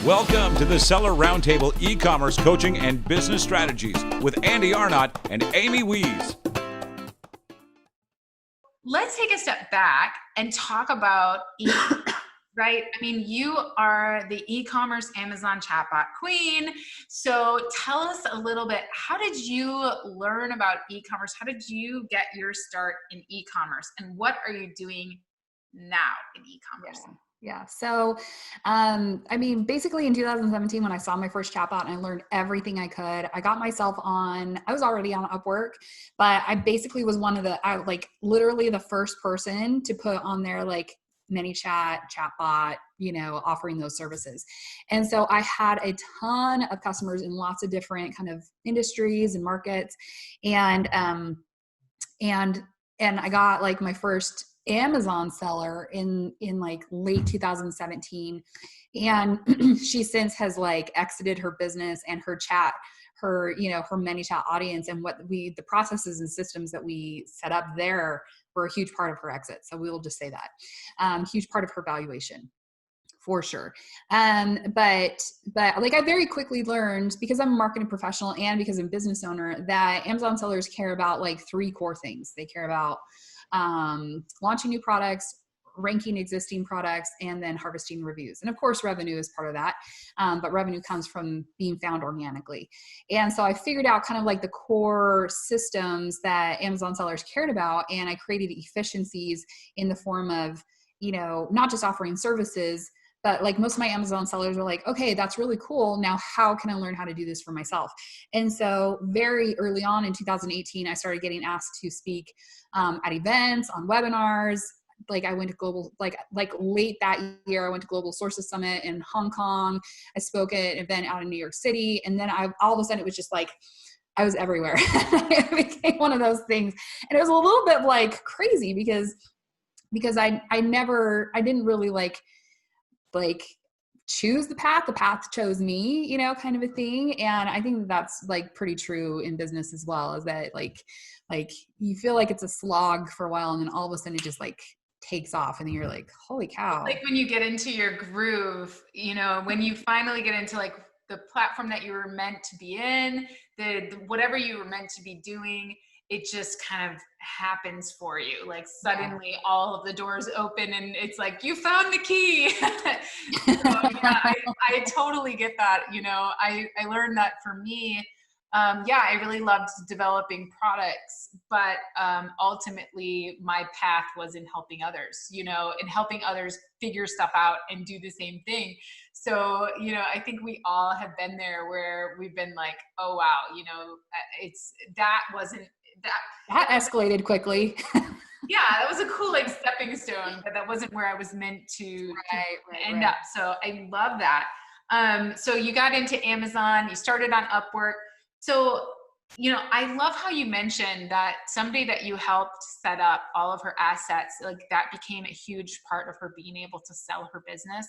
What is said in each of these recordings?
Welcome to the Seller Roundtable e-commerce coaching and business strategies with Andy Arnott and Amy Wees. Let's take a step back and talk about right? I mean, you are the e-commerce Amazon chatbot queen. So tell us a little bit, how did you learn about e-commerce? How did you get your start in e-commerce? And what are you doing now in e-commerce? Yeah. So, I mean, basically in 2017, when I saw my first chatbot and I learned everything I could, I got myself on, I was already on Upwork, but I basically was literally the first person to put on their ManyChat, chatbot, offering those services. And so I had a ton of customers in lots of different kind of industries and markets. And I got my first Amazon seller in late 2017. And she since has exited her business and her ManyChat audience, and the processes and systems that we set up there were a huge part of her exit. So we will just say that, huge part of her valuation. For sure. But I very quickly learned, because I'm a marketing professional and because I'm a business owner, that Amazon sellers care about three core things. They care about launching new products, ranking existing products, and then harvesting reviews. And of course, revenue is part of that. But revenue comes from being found organically. And so I figured out kind of the core systems that Amazon sellers cared about. And I created efficiencies in the form of, not just offering services, but most of my Amazon sellers were okay, that's really cool. Now, how can I learn how to do this for myself? And so very early on in 2018, I started getting asked to speak at events, on webinars. I went to global, late that year, I went to Global Sources Summit in Hong Kong. I spoke at an event out in New York City. And then all of a sudden it was just I was everywhere. It became one of those things. And it was a little bit crazy because I didn't really choose the path chose me, kind of a thing. And I think that's pretty true in business as well, is that you feel like it's a slog for a while, and then all of a sudden it just takes off, and then you're holy cow. When you get into your groove, when you finally get into the platform that you were meant to be in, whatever you were meant to be doing, it just kind of happens for you. Suddenly all of the doors open and it's you found the key. So, yeah, I totally get that. I learned that for me. I really loved developing products, but ultimately my path was in helping others, in helping others figure stuff out and do the same thing. So, I think we all have been there where we've been oh, wow, that escalated quickly. Yeah, that was a cool stepping stone, but that wasn't where I was meant to end up. So I love that. So you got into Amazon, you started on Upwork. So, I love how you mentioned that somebody that you helped set up all of her assets, that became a huge part of her being able to sell her business.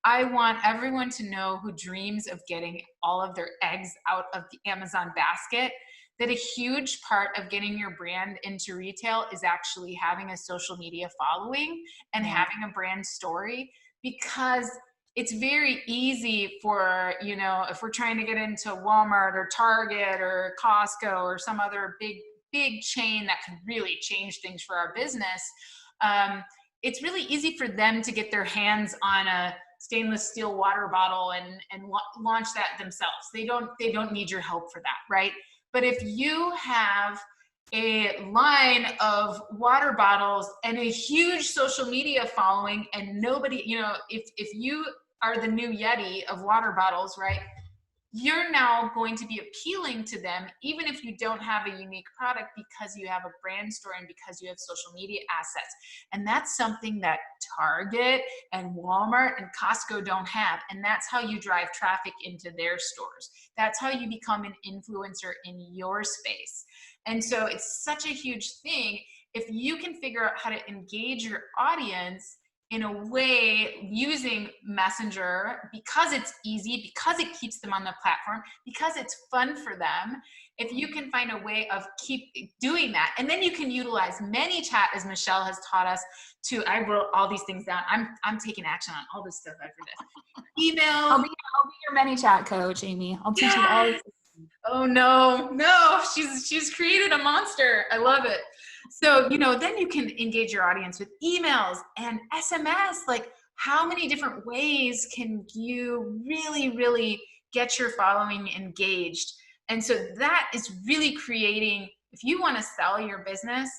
I want everyone to know who dreams of getting all of their eggs out of the Amazon basket, that a huge part of getting your brand into retail is actually having a social media following and having a brand story, because it's very easy for, if we're trying to get into Walmart or Target or Costco or some other big chain that could really change things for our business, it's really easy for them to get their hands on a stainless steel water bottle and launch that themselves. They don't need your help for that, right? But if you have a line of water bottles and a huge social media following, and nobody, if you are the new Yeti of water bottles, right? You're now going to be appealing to them, even if you don't have a unique product, because you have a brand story and because you have social media assets. And that's something that Target and Walmart and Costco don't have. And that's how you drive traffic into their stores. That's how you become an influencer in your space. And so it's such a huge thing. If you can figure out how to engage your audience in a way using Messenger, because it's easy, because it keeps them on the platform, because it's fun for them, if you can find a way of keep doing that, and then you can utilize ManyChat, as Michelle has taught us to, I wrote all these things down. I'm taking action on all this stuff after this. Email. I'll be your many chat coach, Amy. I'll teach you all this. Oh no, she's created a monster. I love it. So, then you can engage your audience with emails and SMS. Like, how many different ways can you really, really get your following engaged? And so that is really creating, if you want to sell your business,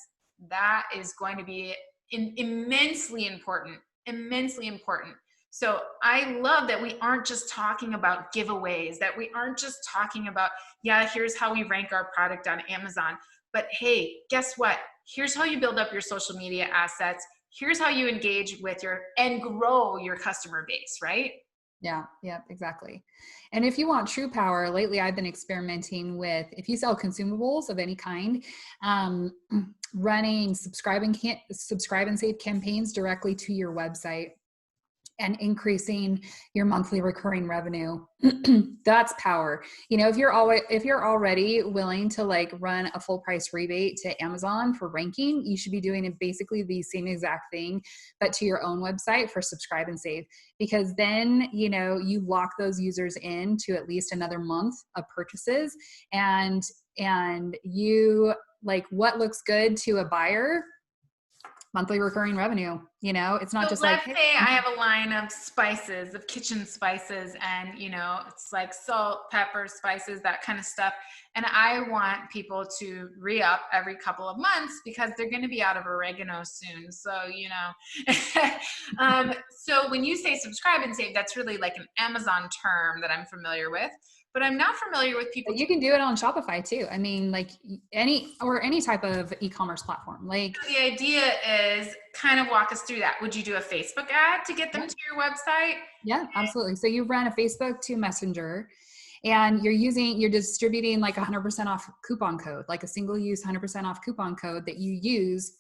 that is going to be immensely important, immensely important. So I love that we aren't just talking about giveaways, that we aren't just talking about, yeah, here's how we rank our product on Amazon. But hey, guess what? Here's how you build up your social media assets. Here's how you engage with and grow your customer base, right? Yeah, exactly. And if you want true power, lately I've been experimenting with, if you sell consumables of any kind, running subscribe and save campaigns directly to your website and increasing your monthly recurring revenue. That's power. If you're already willing to like run a full price rebate to Amazon for ranking, you should be doing basically the same exact thing, but to your own website for subscribe and save, because then, you lock those users in to at least another month of purchases, and you like what looks good to a buyer, monthly recurring revenue. It's not just let's like, say I have a line of spices, of kitchen spices, and it's like salt, pepper, spices, that kind of stuff. And I want people to re-up every couple of months because they're going to be out of oregano soon. So, so when you say subscribe and save, that's really like an Amazon term that I'm familiar with. But I'm not familiar with people. But you can do it on Shopify too. I mean, like any type of e-commerce platform. Like, the idea is kind of walk us through that. Would you do a Facebook ad to get them to your website? Yeah, absolutely. So you run a Facebook to Messenger, and you're distributing like 100% off coupon code, like a single use 100% off coupon code that you use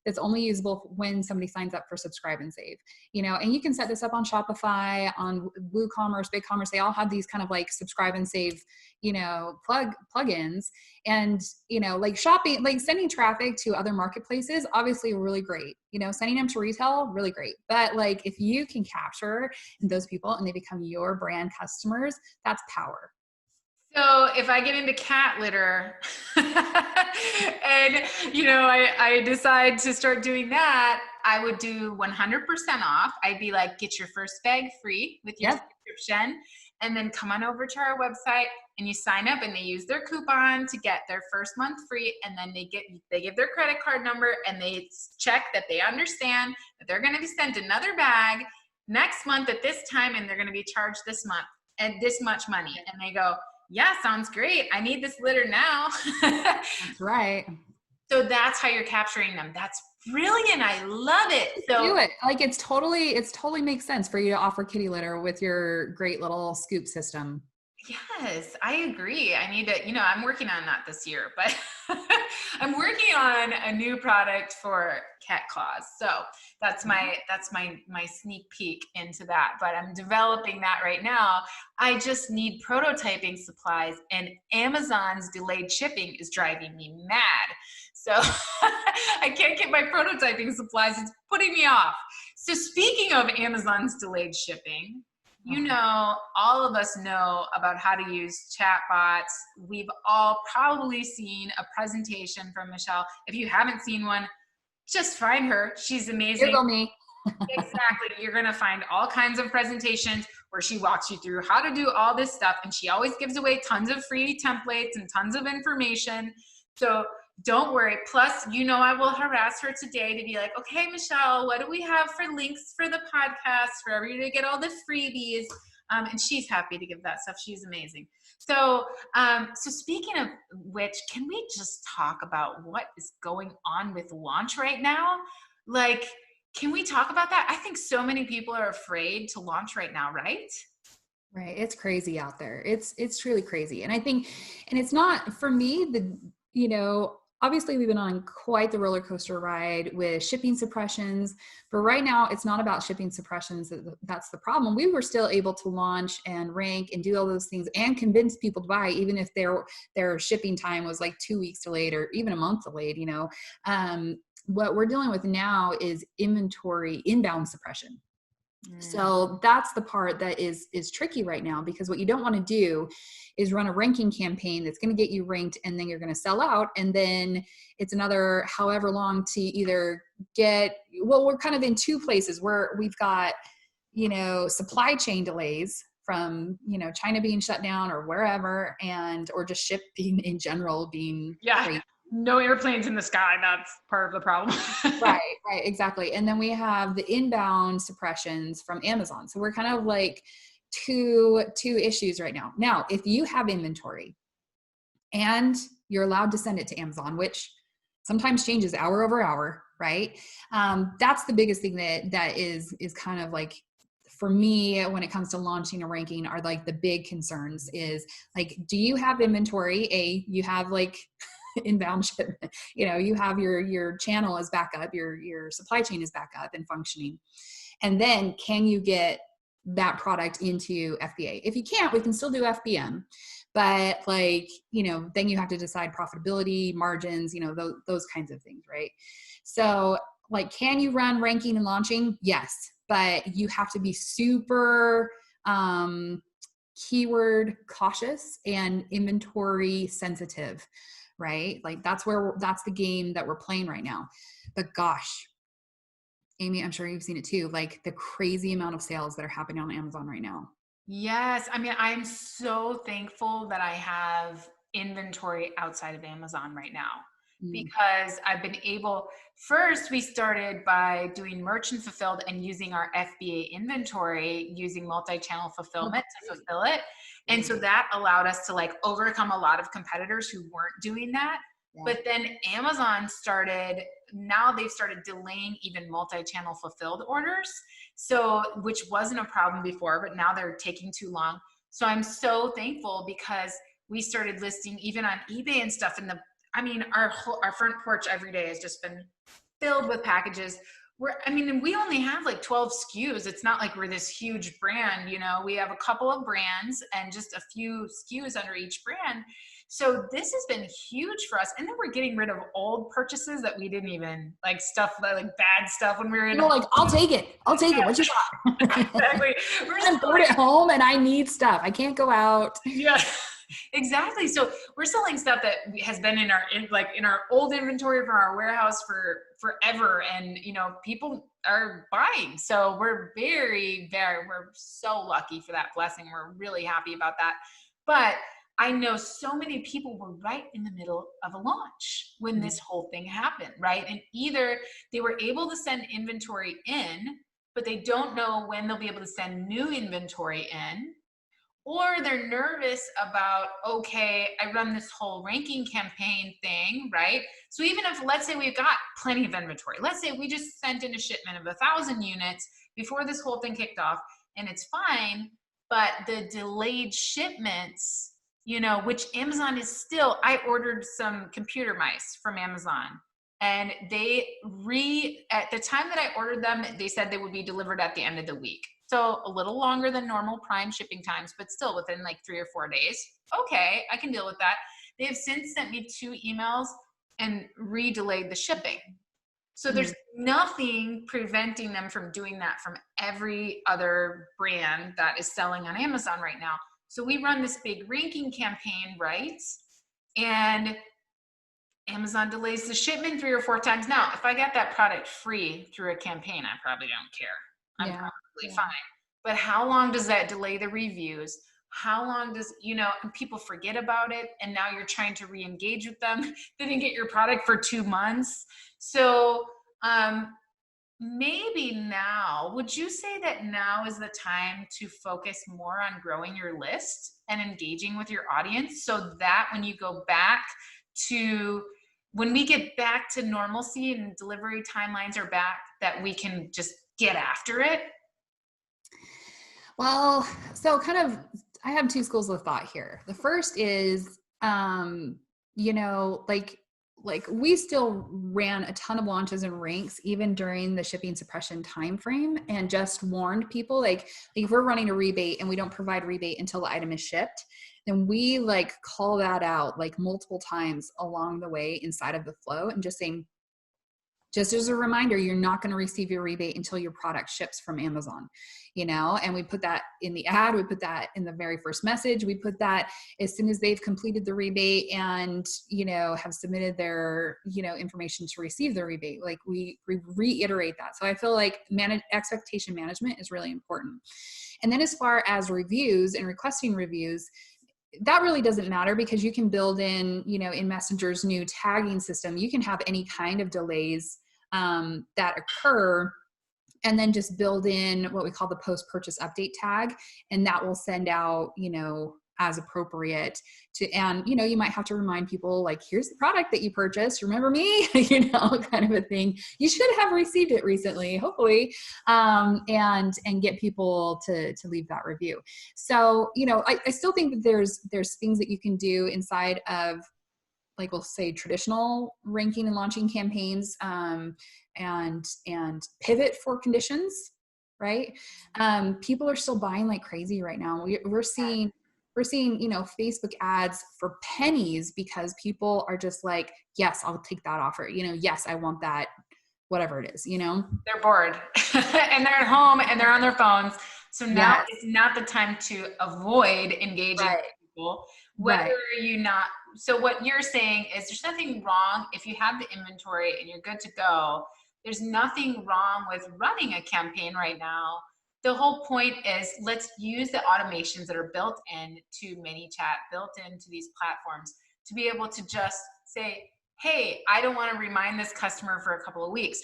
that's only usable when somebody signs up for subscribe and save, and you can set this up on Shopify, on WooCommerce, BigCommerce. They all have these kind of like subscribe and save, plugins, and, like shopping, like sending traffic to other marketplaces, obviously really great, sending them to retail, really great. But like, if you can capture those people and they become your brand customers, that's power. So if I get into cat litter and, I decide to start doing that, I would do 100% off. I'd be like, get your first bag free with your subscription, and then come on over to our website and you sign up and they use their coupon to get their first month free. And then they give their credit card number and they check that they understand that they're going to be sent another bag next month at this time, and they're going to be charged this month and this much money. And they go, yeah, sounds great. I need this litter now. That's right. So that's how you're capturing them. That's brilliant. I love it. So do it. Like it's totally makes sense for you to offer kitty litter with your great little scoop system. Yes, I agree. I need to, I'm working on that this year, but I'm working on a new product for cat claws. So that's my sneak peek into that, but I'm developing that right now. I just need prototyping supplies, and Amazon's delayed shipping is driving me mad. So I can't get my prototyping supplies. It's putting me off. So speaking of Amazon's delayed shipping, all of us know about how to use chatbots. We've all probably seen a presentation from Michelle. If you haven't seen one, just find her. She's amazing. Google me. Exactly. You're going to find all kinds of presentations where she walks you through how to do all this stuff. And she always gives away tons of free templates and tons of information. So don't worry. Plus, I will harass her today to be like, okay, Michelle, what do we have for links for the podcast for everybody to get all the freebies? And she's happy to give that stuff. She's amazing. So, so speaking of which, can we just talk about what is going on with launch right now? Like, can we talk about that? I think so many people are afraid to launch right now, right? Right. It's crazy out there. It's truly crazy. And I think, and it's not for me, obviously we've been on quite the roller coaster ride with shipping suppressions, but right now it's not about shipping suppressions. That's the problem. We were still able to launch and rank and do all those things and convince people to buy, even if their shipping time was like 2 weeks delayed or even a month delayed. What we're dealing with now is inventory inbound suppression. So that's the part that is tricky right now, because what you don't want to do is run a ranking campaign that's going to get you ranked, and then you're going to sell out, and then it's another however long to either get, well, we're kind of in two places where we've got, supply chain delays from, China being shut down or wherever, and or just shipping in general being crazy. No airplanes in the sky. That's part of the problem. Right, exactly. And then we have the inbound suppressions from Amazon. So we're kind of like two issues right now. Now, if you have inventory and you're allowed to send it to Amazon, which sometimes changes hour over hour, right? That's the biggest thing that is kind of like, for me, when it comes to launching a ranking, are like the big concerns is like, do you have inventory? You have like inbound shipment, you have your channel is back up, your supply chain is back up and functioning. And then can you get that product into FBA? If you can't, we can still do FBM, but like, then you have to decide profitability, margins, those kinds of things, right? So like, can you run ranking and launching? Yes, but you have to be super keyword cautious and inventory sensitive, right? Like that's the game that we're playing right now. But gosh, Amy, I'm sure you've seen it too, like the crazy amount of sales that are happening on Amazon right now. Yes. I mean, I'm so thankful that I have inventory outside of Amazon right now, because I've been able, first we started by doing merchant fulfilled and using our FBA inventory, using multi-channel fulfillment to fulfill it. And so that allowed us to like overcome a lot of competitors who weren't doing that. Yeah. But then Amazon now they've started delaying even multi-channel fulfilled orders. So, which wasn't a problem before, but now they're taking too long. So I'm so thankful, because we started listing even on eBay and stuff. And our front porch every day has just been filled with packages. We only have like 12 SKUs. It's not like we're this huge brand, we have a couple of brands and just a few SKUs under each brand. So this has been huge for us. And then we're getting rid of old purchases that we didn't even like, stuff like bad stuff when we were in. Like, I'll take it. What you got? Exactly. I'm bored at home and I need stuff. I can't go out. Yeah. Exactly. So we're selling stuff that has been in our old inventory from our warehouse for forever. And, people are buying. So we're we're so lucky for that blessing. We're really happy about that. But I know so many people were right in the middle of a launch when this whole thing happened, right? And either they were able to send inventory in, but they don't know when they'll be able to send new inventory in, or they're nervous about, okay, I run this whole ranking campaign thing, right? So even if, let's say we've got plenty of inventory, let's say we just sent in a shipment of 1,000 units before this whole thing kicked off, and it's fine, but the delayed shipments, which Amazon is still, I ordered some computer mice from Amazon, and at the time that I ordered them, they said they would be delivered at the end of the week. So a little longer than normal Prime shipping times, but still within like 3 or 4 days. Okay, I can deal with that. They have since sent me 2 emails and re-delayed the shipping. So there's nothing preventing them from doing that from every other brand that is selling on Amazon right now. So we run this big ranking campaign, right? And Amazon delays the shipment 3 or 4 times. Now, if I get that product free through a campaign, I probably don't care. I'm probably fine. But how long does that delay the reviews? How long does, and people forget about it, and now you're trying to re-engage with them. They didn't get your product for 2 months. So maybe now, would you say that now is the time to focus more on growing your list and engaging with your audience, so that when you go back to, when we get back to normalcy and delivery timelines are back, that we can just get after it? Well, so kind of, I have 2 schools of thought here. The first is, like we still ran a ton of launches and ranks even during the shipping suppression timeframe, and just warned people, like if we're running a rebate and we don't provide rebate until the item is shipped, then we like call that out like multiple times along the way inside of the flow, and just saying, Just as a reminder, you're not going to receive your rebate until your product ships from Amazon, and we put that in the ad, we put that in the very first message, we put that as soon as they've completed the rebate and, have submitted their, information to receive the rebate. Like we reiterate that. So I feel like expectation management is really important. And then as far as reviews and requesting reviews, that really doesn't matter because you can build in, in Messenger's new tagging system, you can have any kind of delays that occur, and then just build in what we call the post-purchase update tag. And that will send out, as appropriate and, you might have to remind people like, here's the product that you purchased. Remember me, kind of a thing. You should have received it recently, hopefully, and get people to leave that review. So, I still think that there's things that you can do inside of, like we'll say, traditional ranking and launching campaigns, and pivot for conditions, right? People are still buying like crazy right now. We're seeing, Facebook ads for pennies because people are just like, yes, I'll take that offer. Yes, I want that, whatever it is, They're bored and they're at home and they're on their phones. So now It's not the time to avoid engaging with people. Whether you not, so what you're saying is there's nothing wrong if you have the inventory and you're good to go. There's nothing wrong with running a campaign right now. The whole point is let's use the automations that are built into ManyChat, built into these platforms to be able to just say, hey, I don't want to remind this customer for a couple of weeks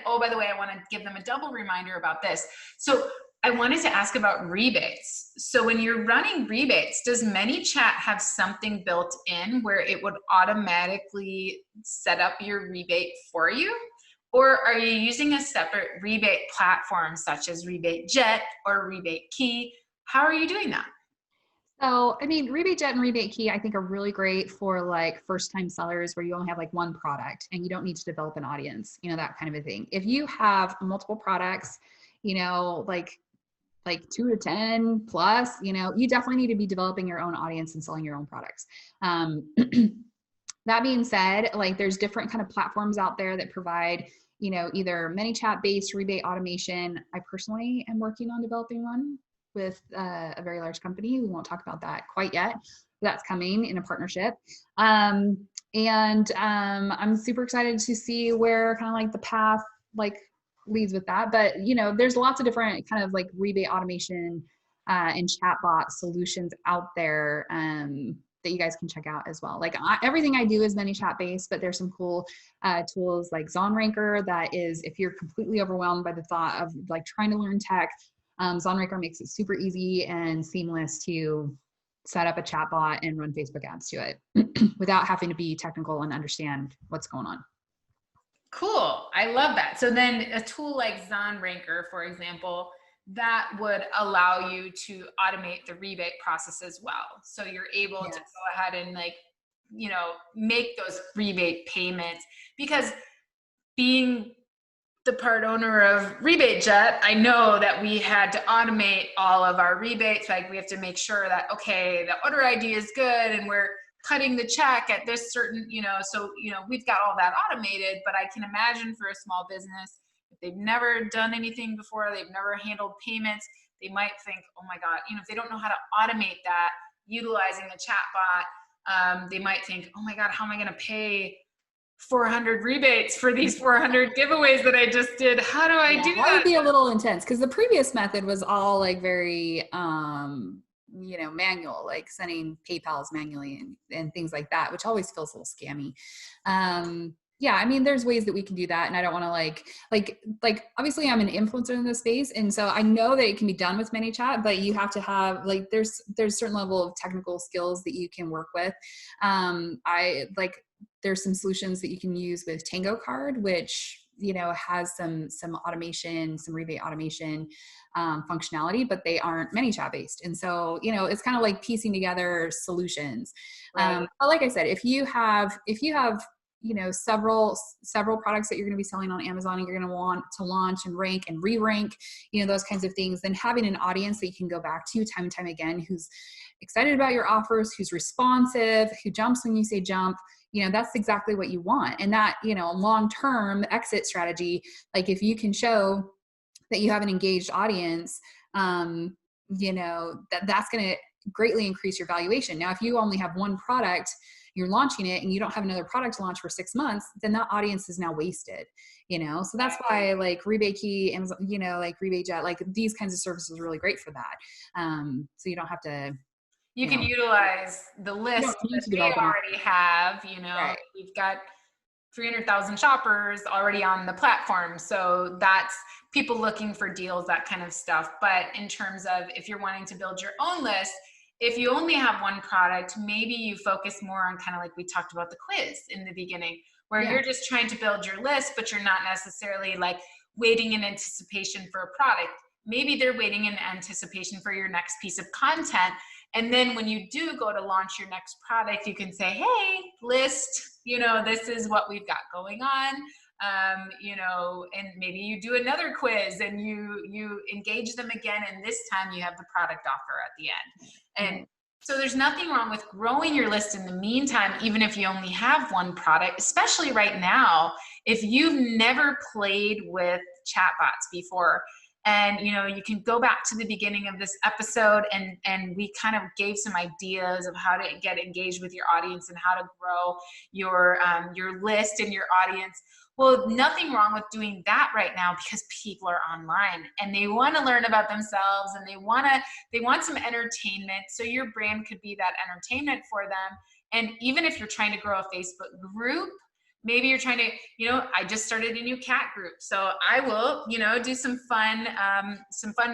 oh, by the way, I want to give them a double reminder about this. So I wanted to ask about rebates. So when you're running rebates, does ManyChat have something built in where it would automatically set up your rebate for you? Or are you using a separate rebate platform such as Rebate Jet or Rebate Key? How are you doing that? So, Rebate Jet and Rebate Key, I think are really great for like first-time sellers where you only have like one product and you don't need to develop an audience, that kind of a thing. If you have multiple products, like 2 to 10 plus, you definitely need to be developing your own audience and selling your own products. That being said, like there's different kind of platforms out there that provide, either ManyChat based rebate automation. I personally am working on developing one with a very large company. We won't talk about that quite yet. That's coming in a partnership. I'm super excited to see where kind of like the path like leads with that. But, there's lots of different kind of like rebate automation and chatbot solutions out there that you guys can check out as well. Like everything I do is ManyChat based, but there's some cool tools like ZonRanker that is, if you're completely overwhelmed by the thought of like trying to learn tech, ZonRanker makes it super easy and seamless to set up a chatbot and run Facebook ads to it without having to be technical and understand what's going on. Cool. I love that. So then a tool like ZonRanker, for example, that would allow you to automate the rebate process as well. So you're able to go ahead and make those rebate payments, because being the part owner of Rebate Jet, I know that we had to automate all of our rebates. Like we have to make sure that, okay, the order ID is good and we're cutting the check at this certain, so, we've got all that automated. But I can imagine for a small business, if they've never done anything before, they've never handled payments, they might think, oh my God, if they don't know how to automate that utilizing the chatbot, they might think, oh my God, how am I going to pay 400 rebates for these 400 giveaways that I just did? How do I do that? That would be a little intense because the previous method was all like very, manual, like sending PayPals manually and things like that, which always feels a little scammy. There's ways that we can do that. And I don't want to like, obviously I'm an influencer in this space. And so I know that it can be done with ManyChat, but you have to have like, there's certain level of technical skills that you can work with. There's some solutions that you can use with Tango Card, which, has some automation, some rebate automation functionality, but they aren't ManyChat based. And so, it's kind of like piecing together solutions. Right. But like I said, if you have several products that you're going to be selling on Amazon and you're going to want to launch and rank and re-rank, those kinds of things, then having an audience that you can go back to time and time again, who's excited about your offers, who's responsive, who jumps when you say jump, that's exactly what you want. And that, long-term exit strategy, like if you can show that you have an engaged audience, that's going to greatly increase your valuation. Now, if you only have one product, you're launching it and you don't have another product to launch for 6 months, then that audience is now wasted, so that's why like Rebate Key, Amazon, like Rebate Jet, like these kinds of services are really great for that. So you don't have to, you can utilize the list that they already have, right. You've got 300,000 shoppers already on the platform. So that's people looking for deals, that kind of stuff. But in terms of if you're wanting to build your own list, if you only have one product, maybe you focus more on kind of like we talked about the quiz in the beginning, where you're just trying to build your list, but you're not necessarily like waiting in anticipation for a product. Maybe they're waiting in anticipation for your next piece of content. And then when you do go to launch your next product, you can say, hey, list, this is what we've got going on. And maybe you do another quiz and you engage them again. And this time you have the product offer at the end. And so there's nothing wrong with growing your list in the meantime, even if you only have one product, especially right now, if you've never played with chatbots before. And, you can go back to the beginning of this episode and we kind of gave some ideas of how to get engaged with your audience and how to grow your list and your audience. Well, nothing wrong with doing that right now because people are online and they want to learn about themselves and they want some entertainment. So your brand could be that entertainment for them. And even if you're trying to grow a Facebook group, maybe you're trying to, I just started a new cat group. So I will, do some fun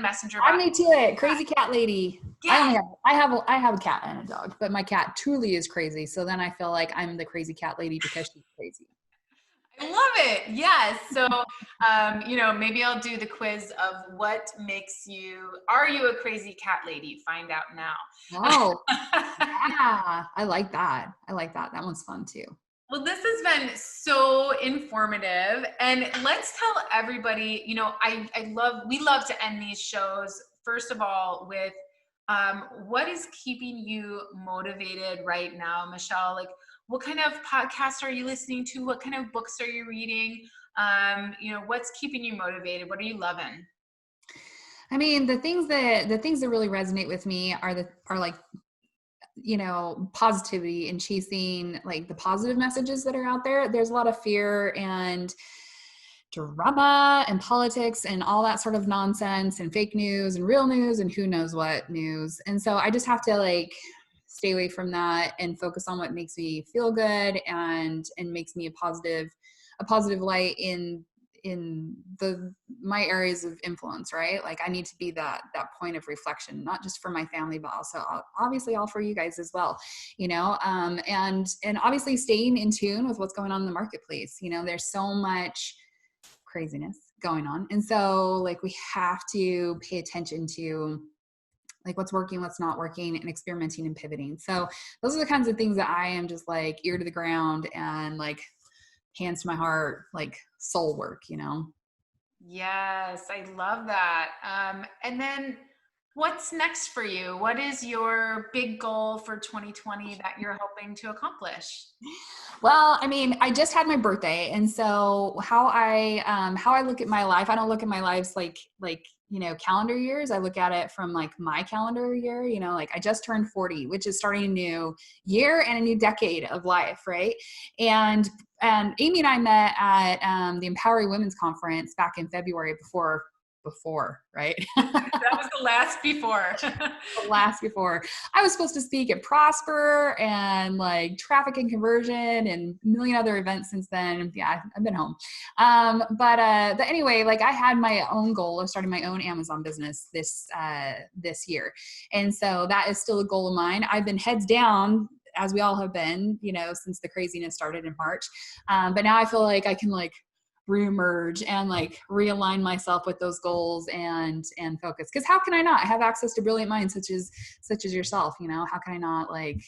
messenger. I'm new to it. Crazy cat lady. Yeah. I have a cat and a dog, but my cat truly is crazy. So then I feel like I'm the crazy cat lady because she's crazy. I love it. Yes. So, maybe I'll do the quiz of what makes are you a crazy cat lady? Find out now. Oh, yeah. I like that. That one's fun too. Well, this has been so informative, and let's tell everybody, we love to end these shows, first of all, with what is keeping you motivated right now, Michelle? Like, what kind of podcasts are you listening to? What kind of books are you reading? What's keeping you motivated? What are you loving? I mean, the things that really resonate with me are like, positivity and chasing like the positive messages that are out there. There's a lot of fear and drama and politics and all that sort of nonsense and fake news and real news and who knows what news. And so I just have to like stay away from that and focus on what makes me feel good and makes me a positive light in my areas of influence, right? Like I need to be that point of reflection, not just for my family, but also obviously all for you guys as well, and obviously staying in tune with what's going on in the marketplace. There's so much craziness going on. And so like we have to pay attention to like what's working, what's not working, and experimenting and pivoting. So those are the kinds of things that I am just like ear to the ground and like hands to my heart, like soul work, Yes, I love that. And then what's next for you? What is your big goal for 2020 that you're hoping to accomplish? Well, I mean, I just had my birthday. And so how I look at my life, I don't look at my lives like, calendar years. I look at it from like my calendar year, like I just turned 40, which is starting a new year and a new decade of life. Right. And Amy and I met at the Empowering Women's Conference back in February before, right? That was the last before. The last before. I was supposed to speak at Prosper and like Traffic and Conversion and a million other events since then. Yeah, I've been home. But anyway, like I had my own goal of starting my own Amazon business this year. And so that is still a goal of mine. I've been heads down, as we all have been, since the craziness started in March. But now I feel like I can like reemerge and like realign myself with those goals and focus. Because how can I not? I have access to brilliant minds such as yourself. How can I not like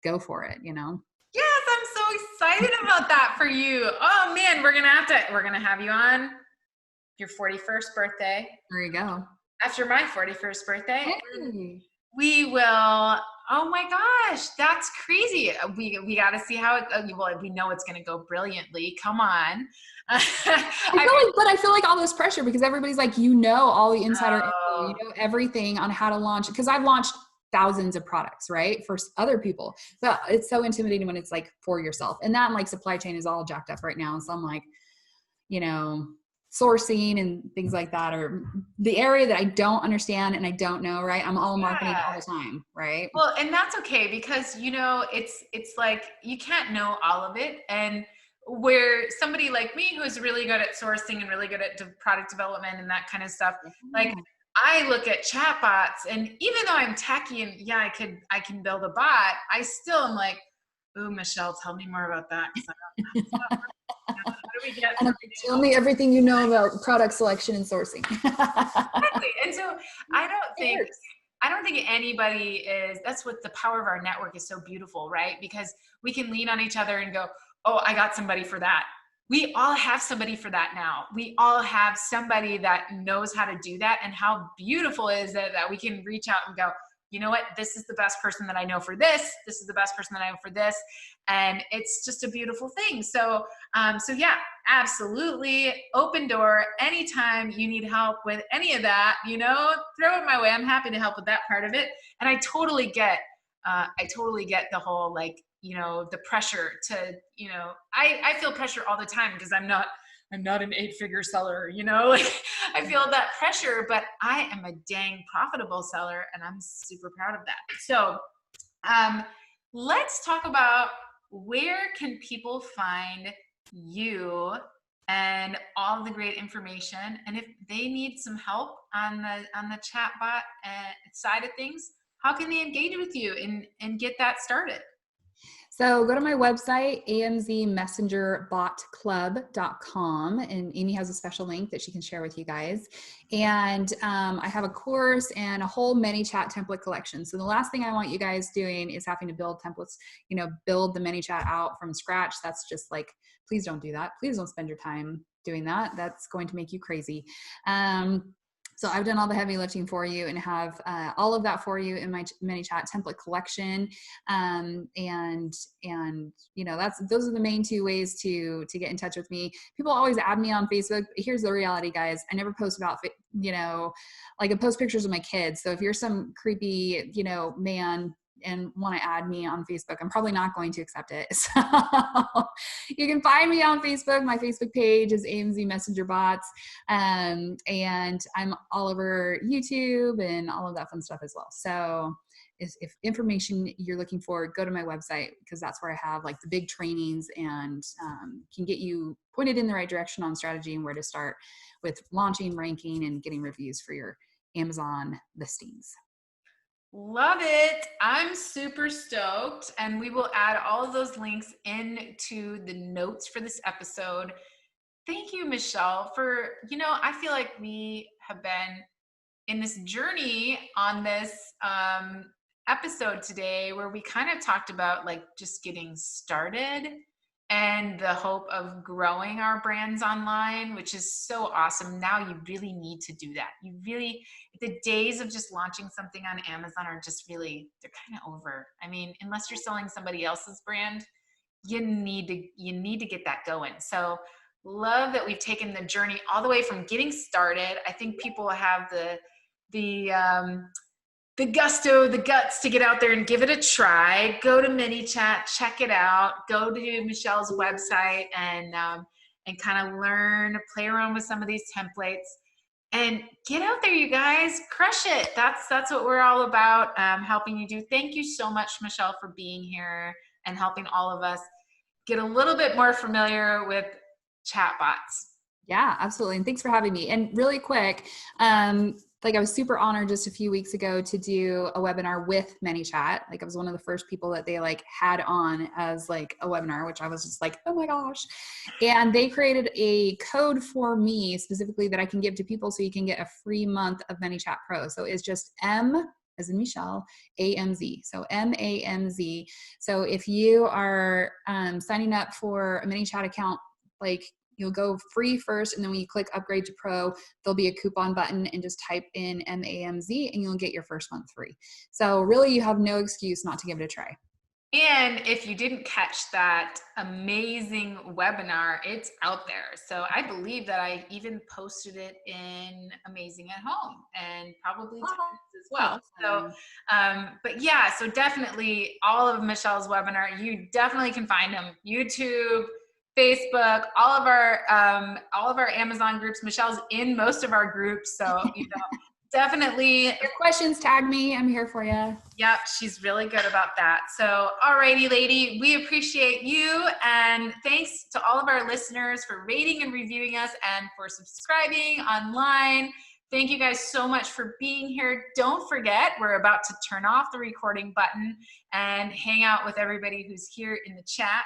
go for it? Yes, I'm so excited about that for you. Oh man, we're gonna have you on your 41st birthday. There you go. After my 41st birthday. Hey. We will. Oh my gosh, that's crazy. We got to see how it. Well, we know it's going to go brilliantly. Come on. I feel like all this pressure because everybody's like, all the insider info, Oh, everything on how to launch. Because I've launched thousands of products, right, for other people, but it's so intimidating when it's like for yourself. And that like supply chain is all jacked up right now. So I'm like, sourcing and things like that are the area that I don't understand and I don't know, right? I'm all marketing all yeah. the time, right? Well, and that's okay because it's like you can't know all of it, and where somebody like me who's really good at sourcing and really good at product development and that kind of stuff, like I look at chatbots, and even though I'm techie and yeah, I can build a bot, I still am like, ooh, Michelle, tell me more about that. 'Cause how do we get And from tell me everything you know about product selection and sourcing. exactly? And so I don't It think works. I don't think anybody is, that's what the power of our network is so beautiful, right? Because we can lean on each other and go, oh, I got somebody for that. We all have somebody for that now. We all have somebody that knows how to do that. And how beautiful is it that we can reach out and go, you know what? This is the best person that I know for this. This is the best person that I know for this. And it's just a beautiful thing. So yeah, absolutely. Open door. Anytime you need help with any of that, throw it my way. I'm happy to help with that part of it. And I totally get the whole, like, the pressure to, I feel pressure all the time because I'm not an 8-figure seller, like I feel that pressure, but I am a dang profitable seller and I'm super proud of that. So, let's talk about where can people find you and all the great information, and if they need some help on the chatbot side of things, how can they engage with you and get that started? So go to my website, amzmessengerbotclub.com, and Amy has a special link that she can share with you guys. And I have a course and a whole ManyChat template collection. So the last thing I want you guys doing is having to build templates, build the ManyChat out from scratch. That's just like, please don't do that. Please don't spend your time doing that. That's going to make you crazy. So I've done all the heavy lifting for you and have all of that for you in my ManyChat template collection. And those are the main two ways to get in touch with me. People always add me on Facebook. Here's the reality, guys. I never post about, like I post pictures of my kids. So if you're some creepy, man and want to add me on Facebook, I'm probably not going to accept it. So you can find me on Facebook. My Facebook page is AMZ Messenger Bots. And I'm all over YouTube and all of that fun stuff as well. So if information you're looking for, go to my website because that's where I have like the big trainings and can get you pointed in the right direction on strategy and where to start with launching, ranking, and getting reviews for your Amazon listings. Love it. I'm super stoked. And we will add all of those links into the notes for this episode. Thank you, Michelle, for, I feel like we have been in this journey on this episode today where we kind of talked about like just getting started and the hope of growing our brands online, which is so awesome. Now you really need to do that. The days of just launching something on Amazon are just really, they're kind of over. I mean, unless you're selling somebody else's brand, you need to get that going. So love that we've taken the journey all the way from getting started. I think people have the gusto, the guts to get out there and give it a try. Go to ManyChat, check it out. Go to Michelle's website and kind of learn, play around with some of these templates, and get out there, you guys. Crush it. That's what we're all about, helping you do. Thank you so much, Michelle, for being here and helping all of us get a little bit more familiar with chatbots. Yeah, absolutely. And thanks for having me. And really quick, like I was super honored just a few weeks ago to do a webinar with ManyChat. Like I was one of the first people that they like had on as like a webinar, which I was just like, oh my gosh. And they created a code for me specifically that I can give to people so you can get a free month of ManyChat Pro. So it's just M as in Michelle, AMZ. So MAMZ. So if you are signing up for a ManyChat account, like You'll go free first, and then when you click upgrade to pro, there'll be a coupon button, and just type in MAMZ and you'll get your first month free. So really you have no excuse not to give it a try. And if you didn't catch that amazing webinar, it's out there. So I believe that I even posted it in Amazing at Home and probably as well. So, but yeah, so definitely all of Michelle's webinar, you definitely can find them. YouTube, Facebook, all of our Amazon groups. Michelle's in most of our groups. So, definitely. Your questions, tag me. I'm here for you. Yep, she's really good about that. So, alrighty, lady, we appreciate you. And thanks to all of our listeners for rating and reviewing us and for subscribing online. Thank you guys so much for being here. Don't forget, we're about to turn off the recording button and hang out with everybody who's here in the chat.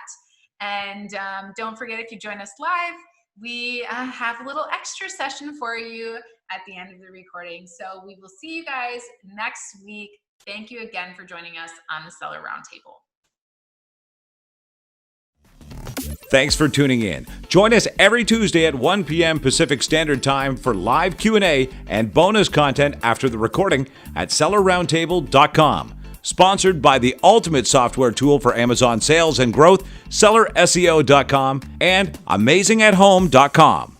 And don't forget, if you join us live, we have a little extra session for you at the end of the recording. So we will see you guys next week. Thank you again for joining us on the Seller Roundtable. Thanks for tuning in. Join us every Tuesday at 1 p.m. Pacific Standard Time for live Q&A and bonus content after the recording at sellerroundtable.com. Sponsored by the ultimate software tool for Amazon sales and growth, sellerseo.com and amazingathome.com.